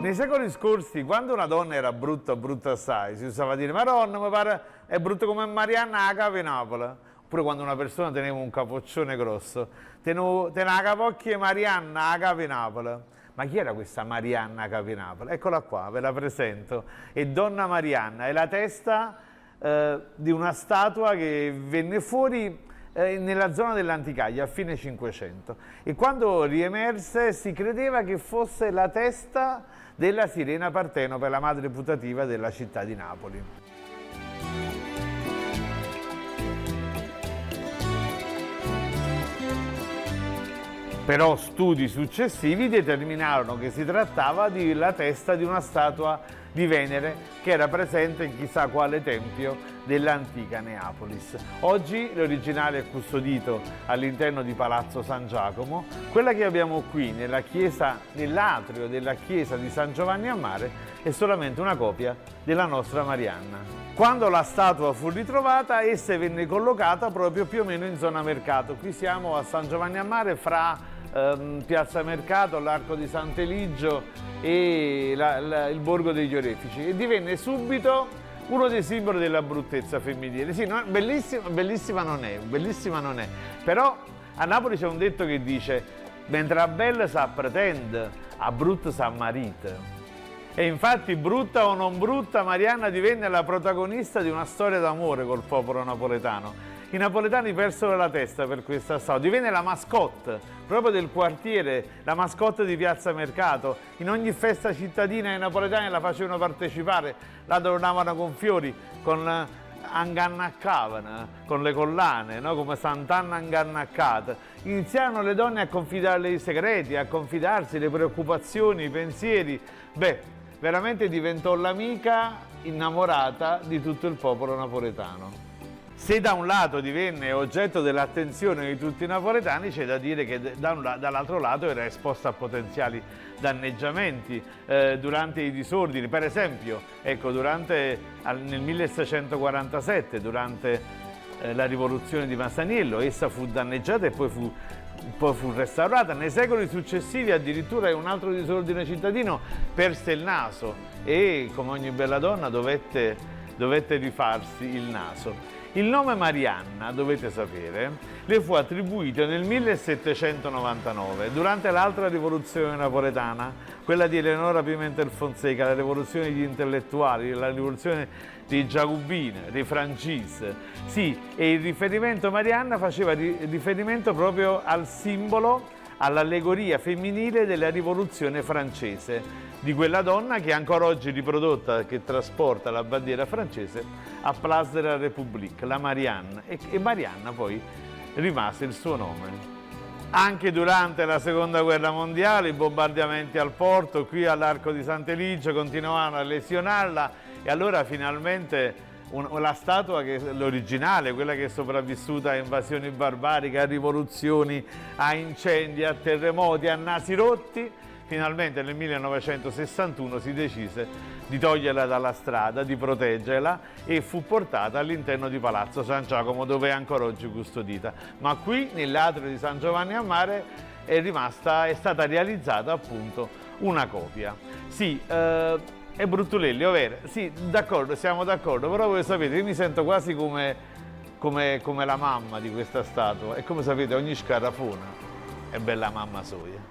Nei secoli scorsi, quando una donna era brutta, brutta assai, si usava dire Madonna, mi pare è brutta come Marianna a Cava Napoli. Oppure quando una persona teneva un capoccione grosso, teneva la capocchia Marianna a Cava Napoli. Ma chi era questa Marianna a Cava Napoli? Eccola qua, ve la presento. È Donna Marianna, è la testa di una statua che venne fuori nella zona dell'Anticaglia a fine 500 e quando riemerse si credeva che fosse la testa della sirena Partenope, la madre putativa della città di Napoli. Però studi successivi determinarono che si trattava della testa di una statua di Venere che era presente in chissà quale tempio dell'antica Neapolis. Oggi l'originale è custodito all'interno di Palazzo San Giacomo. Quella che abbiamo qui nell'atrio della chiesa di San Giovanni a Mare è solamente una copia della nostra Marianna. Quando la statua fu ritrovata, essa venne collocata proprio più o meno in zona mercato. Qui siamo a San Giovanni a Mare fra Piazza Mercato, l'Arco di Sant'Eligio e il Borgo degli Orefici e divenne subito uno dei simboli della bruttezza femminile. Sì, bellissima non è, però a Napoli c'è un detto che dice mentre a bella sa pretende, a brutta sa marita. E infatti, brutta o non brutta, Marianna divenne la protagonista di una storia d'amore col popolo napoletano. I napoletani persero la testa per questa statua, divenne la mascotte proprio del quartiere, la mascotte di Piazza Mercato. In ogni festa cittadina i napoletani la facevano partecipare, la adornavano con fiori, con angannaccavano, con le collane, no? Come Sant'Anna angannaccata. Iniziarono le donne a confidarle i segreti, a confidarsi le preoccupazioni, i pensieri. Beh, veramente diventò l'amica innamorata di tutto il popolo napoletano. Se da un lato divenne oggetto dell'attenzione di tutti i napoletani, c'è da dire che dall'altro lato era esposta a potenziali danneggiamenti durante i disordini. Per esempio, ecco, nel 1647, durante la rivoluzione di Masaniello, essa fu danneggiata e poi fu restaurata. Nei secoli successivi addirittura un altro disordine cittadino perse il naso e, come ogni bella donna, dovette rifarsi il naso. Il nome Marianna, dovete sapere, le fu attribuito nel 1799, durante l'altra rivoluzione napoletana, quella di Eleonora Pimentel Fonseca, la rivoluzione degli intellettuali, la rivoluzione dei Giacobini, dei Francis. Sì, e il riferimento Marianna faceva riferimento proprio al simbolo, all'allegoria femminile della rivoluzione francese, di quella donna che è ancora oggi riprodotta, che trasporta la bandiera francese a Place de la République, la Marianne, e Marianna poi rimase il suo nome. Anche durante la Seconda Guerra Mondiale i bombardamenti al porto, qui all'Arco di Sant'Eligio, continuavano a lesionarla e allora finalmente la statua, l'originale, quella che è sopravvissuta a invasioni barbariche, a rivoluzioni, a incendi, a terremoti, a nasi rotti, finalmente nel 1961 si decise di toglierla dalla strada, di proteggerla e fu portata all'interno di Palazzo San Giacomo, dove è ancora oggi custodita. Ma qui nell'atrio di San Giovanni a Mare è stata realizzata appunto una copia. Sì, è Bruttulelli, ovvero, sì, d'accordo, siamo d'accordo, però voi sapete, io mi sento quasi come la mamma di questa statua e come sapete ogni scarafona è bella mamma soia.